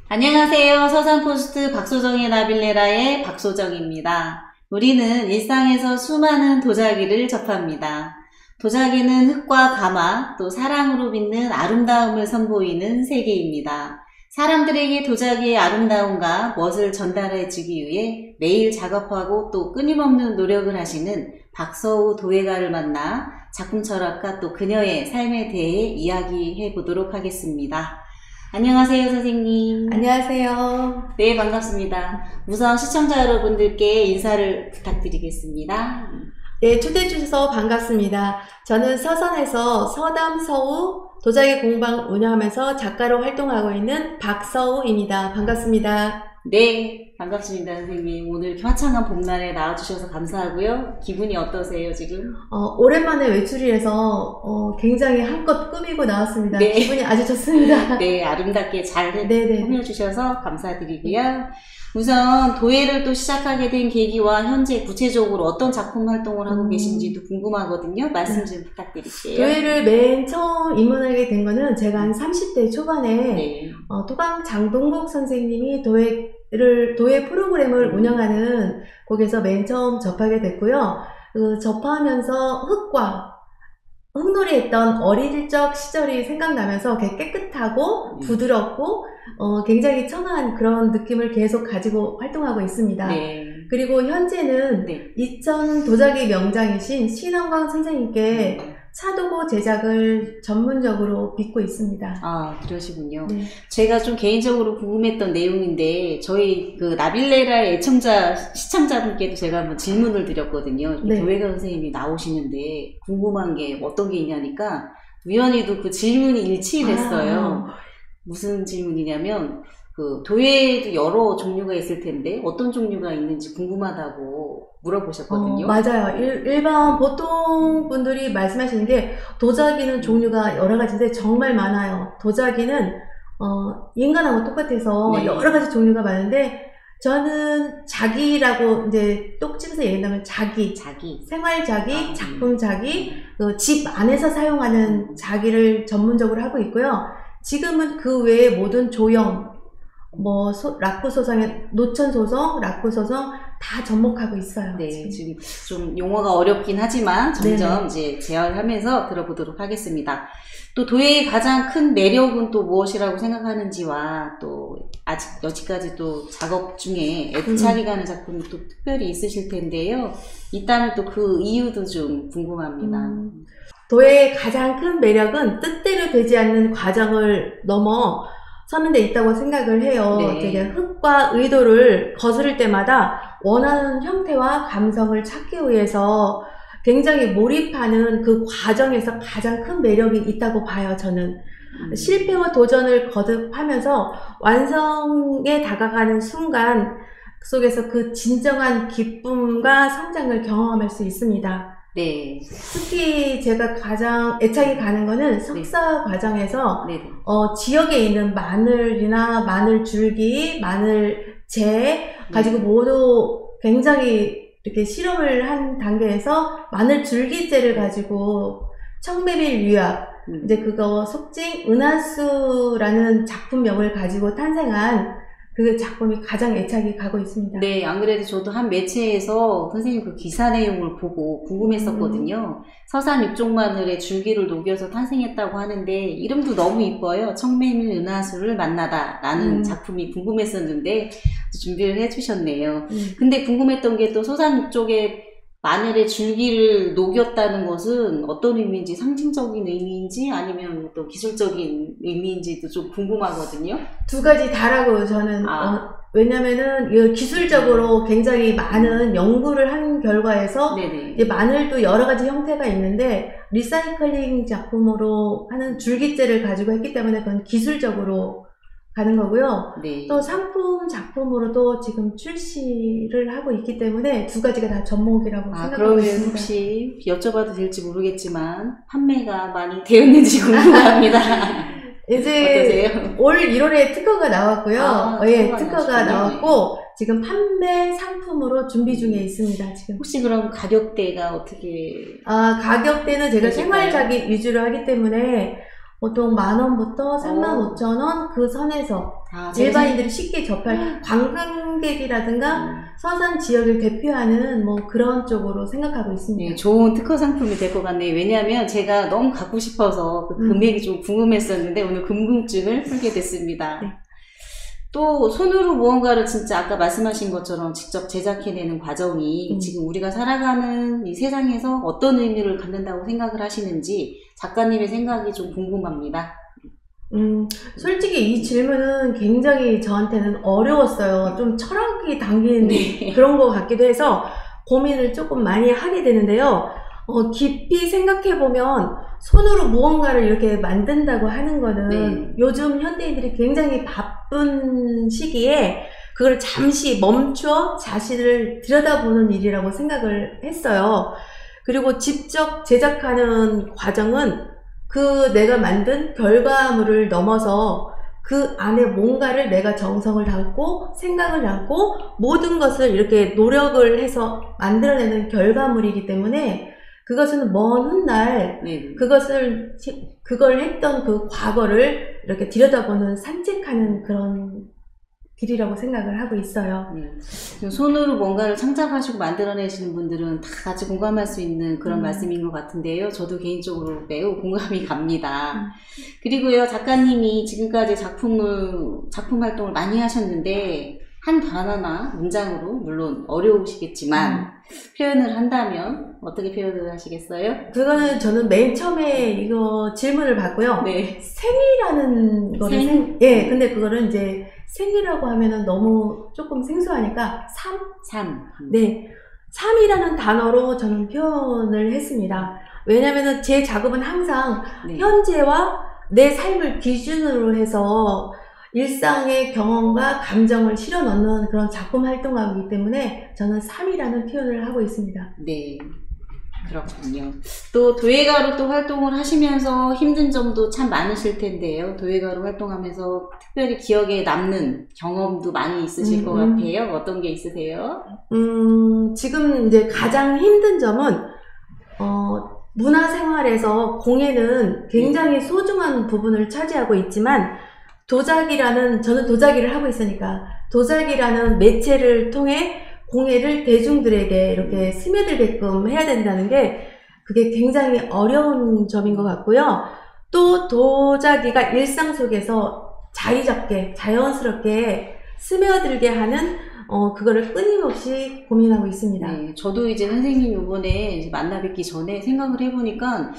안녕하세요. 서산포스트 박소정의 나빌레라의 박소정입니다. 우리는 일상에서 수많은 도자기를 접합니다. 도자기는 흙과 가마, 또 사랑으로 빛는 아름다움을 선보이는 세계입니다. 사람들에게 도자기의 아름다움과 멋을 전달해주기 위해 매일 작업하고 또 끊임없는 노력을 하시는 박서우 도예가를 만나 작품 철학과 또 그녀의 삶에 대해 이야기해 보도록 하겠습니다. 안녕하세요, 선생님. 안녕하세요. 네, 반갑습니다. 우선 시청자 여러분들께 인사를 부탁드리겠습니다. 네, 초대해 주셔서 반갑습니다. 저는 서산에서 서담서우 도자기 공방 운영하면서 작가로 활동하고 있는 박서우입니다. 반갑습니다. 네, 반갑습니다, 선생님. 오늘 이렇게 화창한 봄날에 나와주셔서 감사하고요. 기분이 어떠세요, 지금? 오랜만에 외출을 해서 굉장히 한껏 꾸미고 나왔습니다. 네. 기분이 아주 좋습니다. 네, 아름답게 잘 네네. 꾸며주셔서 감사드리고요. 우선 도예를 또 시작하게 된 계기와 현재 구체적으로 어떤 작품 활동을 하고 계신지도 궁금하거든요. 말씀 좀 부탁드릴게요. 도예를 맨 처음 입문하게 된 거는 제가 한 30대 초반에 네. 토강 장동국 선생님이 도예 프로그램을 운영하는 곳에서 맨 처음 접하게 됐고요. 접하면서 흙놀이 했던 어릴 적 시절이 생각나면서 깨끗하고 부드럽고 굉장히 청아한 그런 느낌을 계속 가지고 활동하고 있습니다. 네. 그리고 현재는 네. 이천 도자기 명장이신 신원광 선생님께 차도고 제작을 전문적으로 빚고 있습니다. 아, 그러시군요. 네. 제가 좀 개인적으로 궁금했던 내용인데, 저희 그 나빌레라의 시청자분께도 제가 한번 질문을 드렸거든요. 네. 도예가 선생님이 나오시는데, 궁금한 게 어떤 게 있냐니까, 우연히도 그 질문이 일치를 했어요. 무슨 질문이냐면, 그 도예도 여러 종류가 있을 텐데, 어떤 종류가 있는지 궁금하다고 물어보셨거든요. 맞아요. 일반 보통 분들이 말씀하시는 게 도자기는 종류가 여러 가지인데 정말 많아요. 도자기는 인간하고 똑같아서 네. 여러 가지 종류가 많은데 저는 자기라고 이제 똑집에서 얘기한다면 자기, 생활 자기, 작품 자기, 집 안에서 사용하는 자기를 전문적으로 하고 있고요. 지금은 그 외에 모든 조형, 락구 소성의 노천 소성, 락구 소성 다 접목하고 있어요. 네, 지금 좀 용어가 어렵긴 하지만 점점 네네. 이제 재활하면서 들어보도록 하겠습니다. 또 도예의 가장 큰 매력은 또 무엇이라고 생각하는지와 또 여지까지 또 작업 중에 애착이 가는 작품이 또 특별히 있으실 텐데요. 있다면 또 그 이유도 좀 궁금합니다. 도예의 가장 큰 매력은 뜻대로 되지 않는 과정을 넘어 서는 데 있다고 생각을 해요. 네. 되게 흙과 의도를 거스를 때마다 원하는 형태와 감성을 찾기 위해서 굉장히 몰입하는 그 과정에서 가장 큰 매력이 있다고 봐요, 저는. 실패와 도전을 거듭하면서 완성에 다가가는 순간 속에서 그 진정한 기쁨과 성장을 경험할 수 있습니다. 네. 특히 제가 가장 애착이 가는 거는 석사 과정에서 네. 지역에 있는 마늘이나 마늘 줄기, 마늘재 가지고 모두 굉장히 이렇게 실험을 한 단계에서 마늘 줄기재를 가지고 청매밀 유약, 이제 그거 속칭 은하수라는 작품명을 가지고 탄생한 그 작품이 가장 애착이 가고 있습니다. 네, 안 그래도 저도 한 매체에서 선생님 그 기사 내용을 보고 궁금했었거든요. 서산 육종마늘의 줄기를 녹여서 탄생했다고 하는데 이름도 너무 이뻐요. 청매밀 은하수를 만나다 라는 작품이 궁금했었는데 준비를 해주셨네요. 근데 궁금했던 게 또 서산 육종의 마늘의 줄기를 녹였다는 것은 어떤 의미인지, 상징적인 의미인지 아니면 또 기술적인 의미인지도 좀 궁금하거든요. 두 가지 다라고 저는 왜냐면은 기술적으로 굉장히 많은 연구를 한 결과에서 이제 마늘도 여러 가지 형태가 있는데 리사이클링 작품으로 하는 줄기재를 가지고 했기 때문에 그건 기술적으로 가는 거고요. 네. 또 상품 작품으로도 지금 출시를 하고 있기 때문에 두 가지가 다 접목이라고 생각하고 그러면 있습니다. 혹시 여쭤봐도 될지 모르겠지만 판매가 많이 되었는지 궁금합니다. 이제 어떠세요? 올 1월에 특허가 나왔고요. 특허가 특허가 나왔군요. 나왔고 지금 판매 상품으로 준비 중에 있습니다. 지금. 혹시 그럼 가격대가 어떻게? 가격대는 제가 되실까요? 생활자기 위주로 하기 때문에 보통 10,000원부터 35,000원 그 선에서 일반인들이 쉽게 접할 관광객이라든가 서산 지역을 대표하는 뭐 그런 쪽으로 생각하고 있습니다. 네, 좋은 특허 상품이 될 것 같네요. 왜냐하면 제가 너무 갖고 싶어서 그 금액이 좀 궁금했었는데 오늘 궁금증을 풀게 됐습니다. 네. 또 손으로 무언가를 진짜 아까 말씀하신 것처럼 직접 제작해내는 과정이 지금 우리가 살아가는 이 세상에서 어떤 의미를 갖는다고 생각을 하시는지 작가님의 생각이 좀 궁금합니다. 솔직히 이 질문은 굉장히 저한테는 어려웠어요. 좀 철학이 담긴 네. 그런 것 같기도 해서 고민을 조금 많이 하게 되는데요. 깊이 생각해보면 손으로 무언가를 이렇게 만든다고 하는 거는 네. 요즘 현대인들이 굉장히 바쁜 시기에 그걸 잠시 멈춰 자신을 들여다보는 일이라고 생각을 했어요. 그리고 직접 제작하는 과정은 그 내가 만든 결과물을 넘어서 그 안에 뭔가를 내가 정성을 담고 생각을 담고 모든 것을 이렇게 노력을 해서 만들어내는 결과물이기 때문에 그것은 먼 훗날 네. 그걸 했던 그 과거를 이렇게 들여다보는 산책하는 그런 길이라고 생각을 하고 있어요. 네. 손으로 뭔가를 창작하시고 만들어내시는 분들은 다 같이 공감할 수 있는 그런 말씀인 것 같은데요. 저도 개인적으로 매우 공감이 갑니다. 그리고요, 작가님이 지금까지 작품 활동을 많이 하셨는데 한 단어나 문장으로 물론 어려우시겠지만 표현을 한다면 어떻게 표현을 하시겠어요? 그거는 저는 맨 처음에 이거 질문을 받고요. 네. 생이라는 거를 예, 근데 그거를 이제 생이라고 하면은 너무 조금 생소하니까 삶. 네. 삶이라는 단어로 저는 표현을 했습니다. 왜냐면은 제 작업은 항상 네. 현재와 내 삶을 기준으로 해서 일상의 경험과 감정을 실어 넣는 그런 작품 활동하기 때문에 저는 삶이라는 표현을 하고 있습니다. 네. 그렇군요. 또 도예가로 또 활동을 하시면서 힘든 점도 참 많으실 텐데요. 도예가로 활동하면서 특별히 기억에 남는 경험도 많이 있으실 것 같아요. 어떤 게 있으세요? 지금 이제 가장 힘든 점은 문화생활에서 공예는 굉장히 소중한 부분을 차지하고 있지만 저는 도자기를 하고 있으니까 도자기라는 매체를 통해 공예를 대중들에게 이렇게 스며들게끔 해야 된다는 게 그게 굉장히 어려운 점인 것 같고요. 또 도자기가 일상 속에서 자연스럽게 스며들게 하는 그거를 끊임없이 고민하고 있습니다. 네, 저도 이제 선생님 이번에 만나 뵙기 전에 생각을 해보니까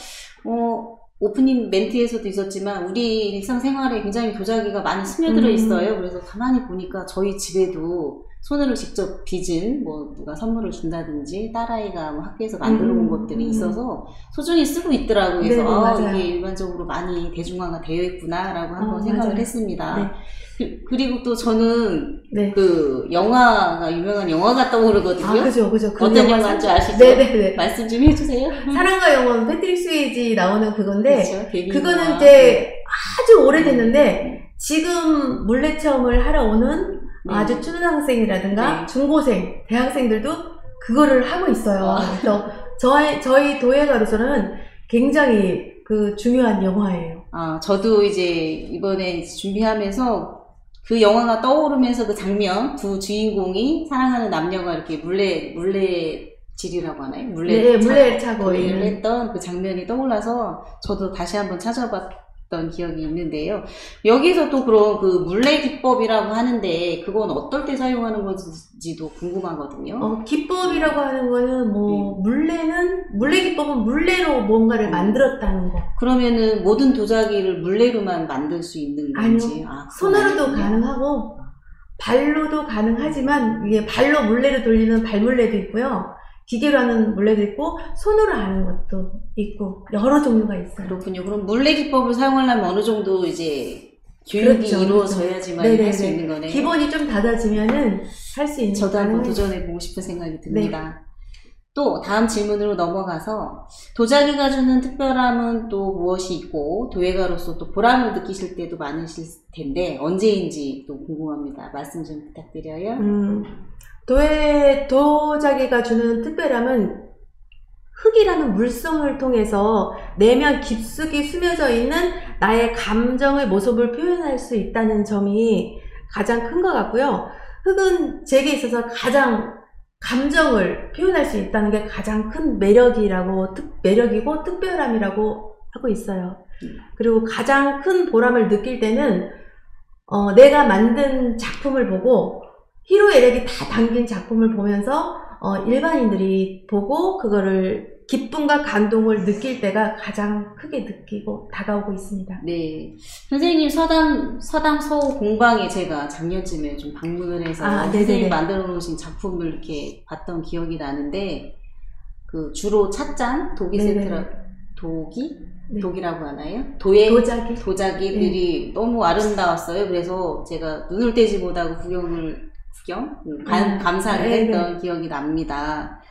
오프닝 멘트에서도 있었지만 우리 일상생활에 굉장히 도자기가 많이 스며들어 있어요. 그래서 가만히 보니까 저희 집에도 손으로 직접 빚은 누가 선물을 준다든지 딸아이가 학교에서 만들어 온 것들이 있어서 소중히 쓰고 있더라고요. 그래서 네, 이게 일반적으로 많이 대중화가 되어 있구나라고 한번 생각을 맞아요. 했습니다. 네. 그리고 또 저는 네. 그 유명한 영화가 떠오르거든요. 그죠. 어떤 영화인 줄 아시죠? 네네네. 말씀 좀 해주세요. 사랑과 영원 패트릭 스웨이지 나오는 그건데 그렇죠, 그거는 이제 아주 오래됐는데 지금 물레 체험을 하러 오는 아주 초등학생이라든가 중고생, 대학생들도 그거를 하고 있어요. 그래서 저희 도예가로서는 굉장히 그 중요한 영화예요. 저도 이제 이번에 준비하면서 그 영화가 떠오르면서 그 장면, 두 주인공이 사랑하는 남녀가 이렇게 물레질이라고 하나요? 물레 차고 했던 그 장면이 떠올라서 저도 다시 한번 찾아봤던 기억이 있는데요. 여기서 또 그런 그 물레 기법이라고 하는데 그건 어떨 때 사용하는 건지도 궁금하거든요. 기법이라고 하는 거는 물레 기법은 물레로 뭔가를 만들었다는 거. 그러면은 모든 도자기를 물레로만 만들 수 있는 건지? 아니요. 손으로도 가능하고 발로도 가능하지만 이게 발로 물레를 돌리는 발물레도 있고요. 기계로 하는 물레도 있고 손으로 하는 것도 있고 여러 종류가 있어요. 그렇군요. 그럼 물레 기법을 사용하려면 어느 정도 이제 교육이 이루어져야지만 할 수 있는 거네요. 기본이 좀 다져지면은 할 수 있는. 저도 한번 도전해보고 싶은 생각이 듭니다. 또 다음 질문으로 넘어가서 도자기가 주는 특별함은 또 무엇이 있고 도예가로서 또 보람을 느끼실 때도 많으실 텐데 언제인지 또 궁금합니다. 말씀 좀 부탁드려요. 도자기가 주는 특별함은 흙이라는 물성을 통해서 내면 깊숙이 숨겨져 있는 나의 감정의 모습을 표현할 수 있다는 점이 가장 큰 것 같고요. 흙은 제게 있어서 가장 감정을 표현할 수 있다는 게 가장 큰 매력이고 특별함이라고 하고 있어요. 그리고 가장 큰 보람을 느낄 때는 내가 만든 작품을 보고 희로애락이 다 담긴 작품을 보면서 일반인들이 보고 그거를 기쁨과 감동을 느낄 때가 가장 크게 느끼고 다가오고 있습니다. 네. 선생님 서당 서우 공방에 제가 작년쯤에 좀 방문을 해서 선생님이 만들어 놓으신 작품을 이렇게 봤던 기억이 나는데, 그 주로 찻잔, 도기 세트라, 독이라고 하나요? 도자기들이 너무 아름다웠어요. 그래서 제가 눈을 떼지 못하고 감상을 했던 기억이 납니다.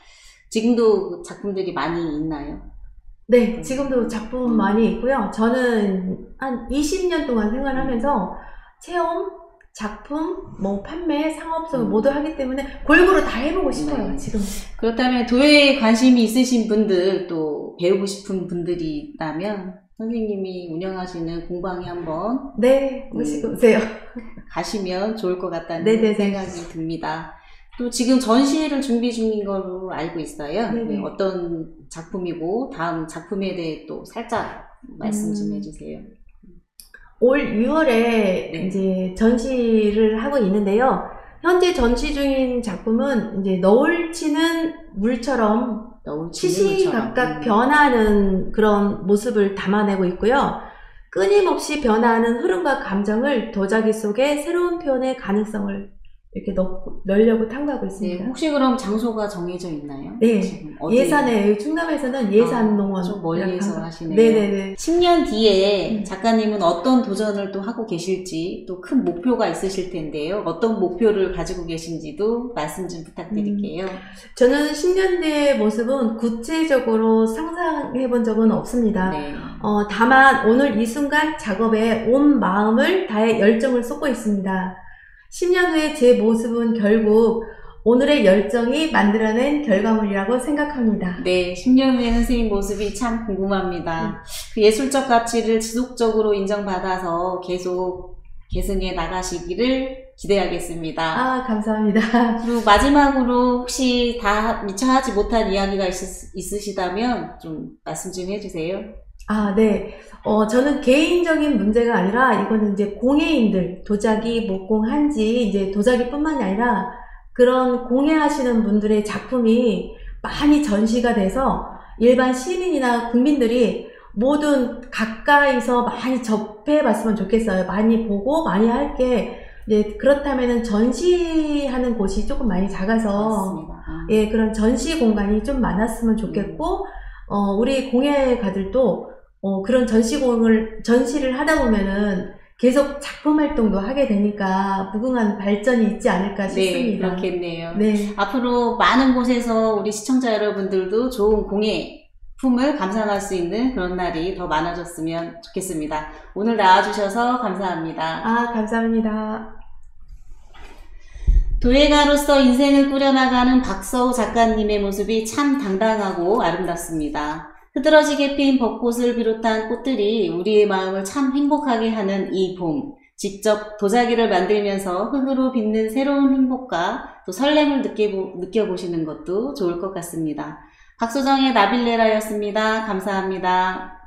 지금도 작품들이 많이 있나요? 네, 지금도 작품 많이 있고요. 저는 한 20년 동안 생활하면서 체험, 작품, 판매, 상업성을 모두 하기 때문에 골고루 다 해보고 싶어요. 네. 지금. 그렇다면 도예에 관심이 있으신 분들, 또 배우고 싶은 분들이 있다면 선생님이 운영하시는 공방에 한번 오시고 오세요. 가시면 좋을 것 같다는 생각이 듭니다. 또 지금 전시회를 준비 중인 걸로 알고 있어요. 어떤 작품이고 다음 작품에 대해 또 살짝 말씀 좀 해주세요. 올 6월에 이제 전시를 하고 있는데요. 현재 전시 중인 작품은 이제 너울 치는 물처럼 시시각각 변하는 그런 모습을 담아내고 있고요. 끊임없이 변화하는 흐름과 감정을 도자기 속에 새로운 표현의 가능성을 이렇게 넣으려고 탐구하고 있습니다. 네, 혹시 그럼 장소가 정해져 있나요? 네. 예산에, 충남에서는 예산농원. 좀 멀리서 하시네요. 네네네. 10년 뒤에 작가님은 어떤 도전을 또 하고 계실지, 또 큰 목표가 있으실 텐데요. 어떤 목표를 가지고 계신지도 말씀 좀 부탁드릴게요. 저는 10년 뒤의 모습은 구체적으로 상상해 본 적은 없습니다. 다만 오늘 이 순간 작업에 온 마음을 다해 열정을 쏟고 있습니다. 10년 후에 제 모습은 결국 오늘의 열정이 만들어낸 결과물이라고 생각합니다. 네, 10년 후에 선생님 모습이 참 궁금합니다. 그 예술적 가치를 지속적으로 인정받아서 계속 계승해 나가시기를 기대하겠습니다. 감사합니다. 그리고 마지막으로 혹시 다 미처 하지 못한 이야기가 있으시다면 좀 말씀 좀 해주세요. 네. 저는 개인적인 문제가 아니라 이거는 이제 공예인들, 도자기, 목공, 한지, 이제 도자기뿐만이 아니라 그런 공예하시는 분들의 작품이 많이 전시가 돼서 일반 시민이나 국민들이 모든 가까이서 많이 접해봤으면 좋겠어요. 많이 보고 많이 할게. 그렇다면은 전시하는 곳이 조금 많이 작아서 그런 전시 공간이 좀 많았으면 좋겠고 우리 공예가들도 그런 전시를 하다 보면은 계속 작품 활동도 하게 되니까 무궁한 발전이 있지 않을까 싶습니다. 네, 그렇겠네요. 네. 앞으로 많은 곳에서 우리 시청자 여러분들도 좋은 공예품을 감상할 수 있는 그런 날이 더 많아졌으면 좋겠습니다. 오늘 나와주셔서 감사합니다. 감사합니다. 도예가로서 인생을 꾸려나가는 박서우 작가님의 모습이 참 당당하고 아름답습니다. 흐드러지게 핀 벚꽃을 비롯한 꽃들이 우리의 마음을 참 행복하게 하는 이 봄, 직접 도자기를 만들면서 흙으로 빚는 새로운 행복과 또 설렘을 느껴보시는 것도 좋을 것 같습니다. 박소정의 나빌레라였습니다. 감사합니다.